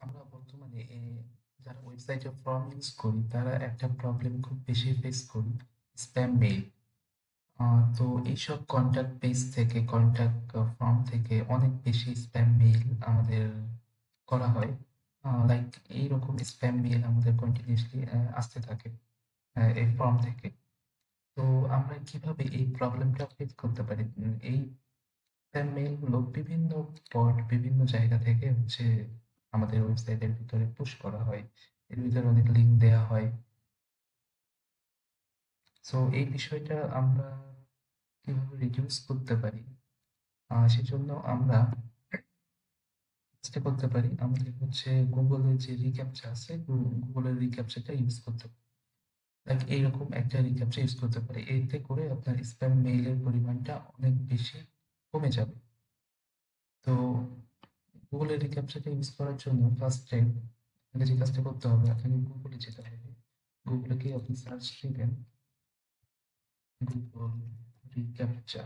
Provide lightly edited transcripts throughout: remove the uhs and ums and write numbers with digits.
আমরা বর্তমানে যারা ওয়েবসাইটে ফর্ম ইউজ করি তারা একটা প্রবলেম খুব বেশি ফেস করি, স্প্যাম মেইল। তো এইসব কন্ট্যাক্ট পেজ থেকে কন্ট্যাক্ট ফর্ম থেকে অনেক বেশি স্প্যাম মেইল আমাদের করা হয়। লাইক এইরকম স্প্যাম মেইল আমাদের কন্টিনিউসলি আসতে থাকে এই ফর্ম থেকে। তো আমরা কিভাবে এই প্রবলেমটা ফেস করতে পারি? এই স্প্যাম মেইল গুলো বিভিন্ন বিভিন্ন জায়গা থেকে হচ্ছে আমাদের ওয়েবসাইটের ভিতরে পুশ করা হয়। এর ভিতরে অনেক লিঙ্ক দেয়া হয়। সো এই বিষয়টা আমরা কিভাবে রিডিউস করতে পারি? সেজন্য আমরা চেষ্টা করতে পারি আমাদের হচ্ছে গুগলের যে রিক্যাপচা আছে, গুগলের রিক্যাপচাটা ইউজ করতে পারি। লাইক এইরকম একটা রিক্যাপচা ইউজ করতে পারি। এতে করে আপনার স্প্যাম মেইলের পরিমাণটা অনেক বেশি কমে যাবে। তো গুগলের রিক্যাপচাটা ইউজ করার জন্য ফার্স্টে আপনাকে যে কাজটা করতে হবে, আপনাকে গুগলে যেতে হবে। গুগলে গিয়ে আপনি সার্চ দিবেন গুগল রিক্যাপচা।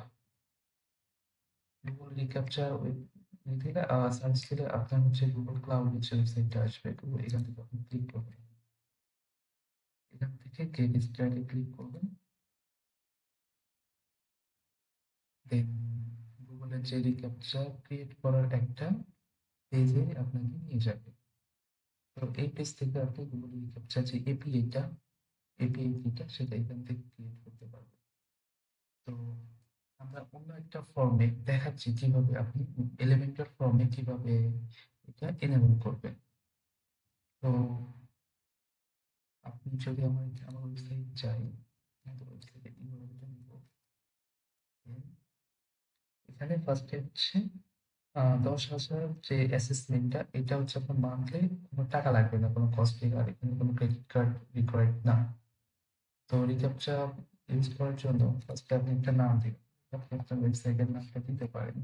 গুগল রিক্যাপচা দিলে সার্চ দিলে আপনার হচ্ছে গুগল ক্লাউডের যে ওয়েবসাইটটা আসবে, গুগল এখান থেকে আপনি ক্লিক করবেন। এখান থেকে গেট স্টার্টে ক্লিক করবেন। দেন গুগলের যে রিক্যাপচা ক্রিয়েট করার একটা পেজে আপনাকে নিয়ে যাবে। তো এই পেজ থেকে আপনি গুগল রিক্যাপচা যে এপিআই কিটা সেটা এখান থেকে ক্রিয়েট করতে পারবেন। তো আমরা অন্য একটা ফর্মে দেখাচ্ছি কিভাবে আপনি এলিমেন্টাল ফর্মে কিভাবে এটা এনেবল করবেন। তো আপনি যদি আমার ওয়েবসাইট যাই, আমাদের ওয়েবসাইটে ইউআরএলটা নিব। এখানে ফার্স্টে হচ্ছে ১০,০০০ যে অ্যাসেসমেন্টটা, এটা হচ্ছে আপনার মান্থলি, কোনো টাকা লাগবে না, কোনো কস্ট আর এখানে কোনো ক্রেডিট কার্ড রিকোয়ার্ড না। তো রিক্যাপচা ইউজ করার জন্য ফার্স্টে আপনি একটা নাম দিবেন। আপনি আপনার ওয়েবসাইটের নামটা দিতে পারেন।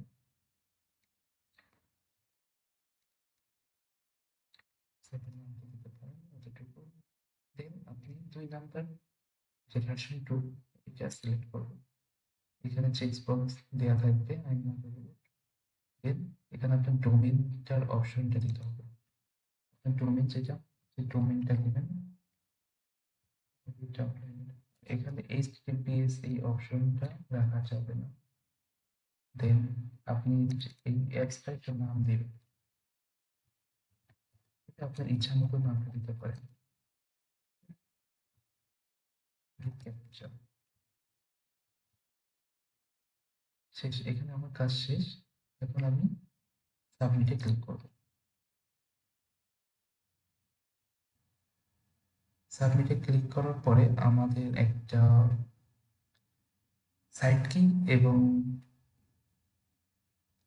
ওয়েবসাইটের নামটা দিতে পারেন এতটুকু। দেন আপনি ২ নাম্বার যে ভার্সন 2 এটা সিলেক্ট করবেন। এখানে চেক বক্স দেয়া থাকবে আই নট রোবট। দেন এখানে আপনার ডোমেইনটার অপশনটা দিতে হবে। আপনার ডোমেইন যেটা, সেই ডোমেইনটা দিবেন। এখানে এইচটিটিপিএস এই অপশনটা রাখা যাবে না। দেন আপনি এই অ্যাপসটা একটা নাম দিবেন। এটা আপনার ইচ্ছা মতো নামটা দিতে পারেন। ক্যাপচা শেষ। এখানে আমার কাজ শেষ। এখন আমি সাবমিটে ক্লিক করব। সাবমিটে ক্লিক করার পরে আমাদের একটা সাইড কি এবং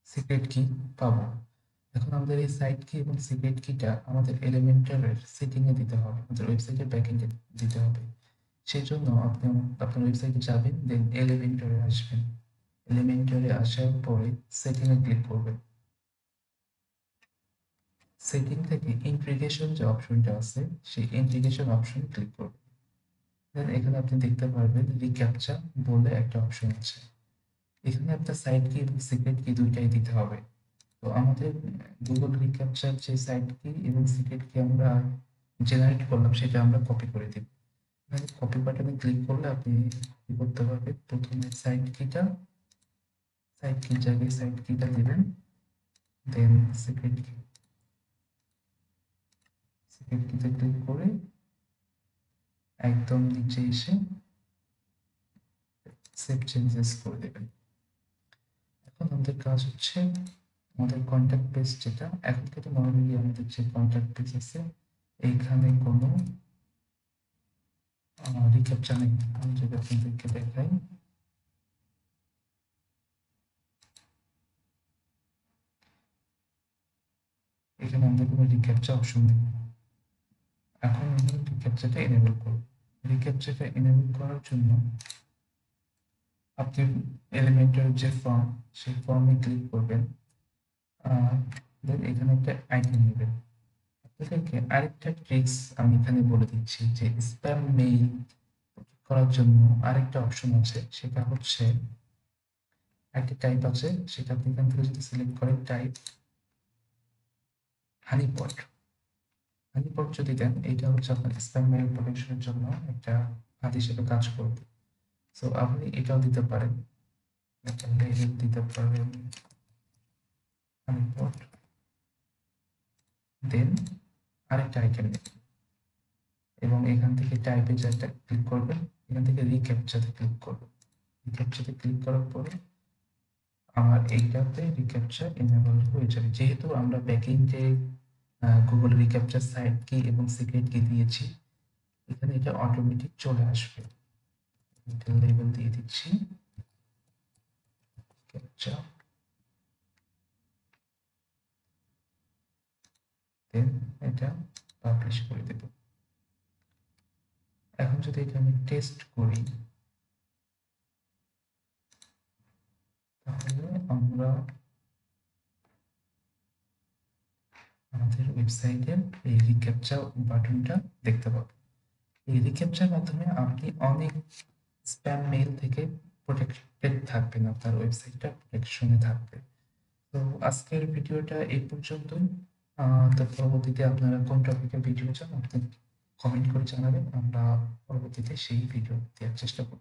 সিক্রেট কি পাবো। এখন আমাদের এই সাইড কি এবং সিক্রেট কিটা আমাদের এলিমেন্টারের সেটিং এ দিতে হবে, আমাদের ওয়েবসাইটের ব্যাকএন্ডে দিতে হবে। সেই জন্য আপনি আপনার ওয়েবসাইটে যাবেন, দেন এলিমেন্টরে আসবেন। এলিমেন্টরে আসার পরে সেটিং এ ক্লিক করবেন। সেটিং থেকে ইন্টিগ্রেশন যে অপশনটা আছে, সেই ইন্টিগ্রেশন অপশন ক্লিক করবেন। দেন এখানে আপনি দেখতে পারবেন রিক্যাপচা বলে একটা অপশন আছে। এখানে আপনার সাইড কি এবং সিক্রেট কি দুইটাই দিতে হবে। তো আমাদের গুগল রিক্যাপচার যে সাইড কি এবং সিক্রেট কি আমরা জেনারেট করলাম সেটা আমরা কপি করে দিব। এখানে কপি বাটনে ক্লিক করলে আপনি কি করতে পারবেন, প্রথমে সাইড কির জায়গায় সাইড কিটা দিবেন। দেন সিক্রেট কিতে ক্লিক করে একদম নিচে এসে সেভ চেঞ্জেস করে দেবেন। এখন আমাদের কাজ হচ্ছে আমাদের কন্ট্যাক্ট পেজ যেটা, এখন থেকে নর্মালি আমাদের যে কন্ট্যাক্ট পেজ আছে এইখানে কোনো রিক্যাপচা নেই। আমি যদি আপনাদেরকে দেখাই, এখানে আমাদের কোনো রিক্যাপচা অপশন নেই। এখন আমরা রিক্যাপচাটা এনেবল করব। রিক্যাপচাটা এনেবল করার জন্য আপনি এলিমেন্টের যে ফর্ম, সেই ফর্মে ক্লিক করবেন। দেন এখানে একটা আইকন নেবেন। আপনাদেরকে আরেকটা ট্রিক্স আমি এখানে বলে দিচ্ছি যে স্প্যাম মেইল করার জন্য আরেকটা অপশন আছে, সেটা হচ্ছে একটা টাইপ আছে, সেটা আপনি এখান থেকে যদি সিলেক্ট করেন টাইপ হানিপট। হানিপট যদি দেন, এটা হচ্ছে আপনার স্প্যাম মেইল প্রোটেকশনের জন্য একটা ফাঁদ হিসেবে কাজ করবে। সো আপনি এটাও দিতে পারেন, একটা লেবেল দিতে পারেন হানিপট, দেন আরেকটা আইকন নেবেন এবং এখান থেকে টাইপে যেটা ক্লিক করবেন, এখান থেকে রিক্যাপচাতে ক্লিক করবেন। রিক্যাপচাতে ক্লিক করার পরে আমার এইটাতে রিক্যাপচার এনেবল হয়ে যাবে। যেহেতু আমরা ব্যাকএন্ডে গুগল রিক্যাপচার সাইড কি এবং সিক্রেট কি দিয়েছি, এখানে এটা অটোমেটিক চলে আসবে। এটা লেবেল দিয়ে দিচ্ছি ক্যাপচা, দেন এটা পাবলিশ করে দেব। এখন যদি এটা আমি টেস্ট করি, তাহলে আমরা আমাদের ওয়েবসাইটের এই রিক্যাপচা বাটনটা দেখতে পাবো। এই রিক্যাপচার মাধ্যমে আপনি অনেক স্প্যাম মেইল থেকে প্রোটেক্টেড থাকবেন, আপনার ওয়েবসাইটটা প্রোটেকশনে থাকবে। তো আজকের ভিডিওটা এই পর্যন্তই। তো পরবর্তীতে আপনারা কোন টপিকে ভিডিও চান আপনি কমেন্ট করে জানাবেন, আমরা পরবর্তীতে সেই ভিডিও দেওয়ার চেষ্টা করব।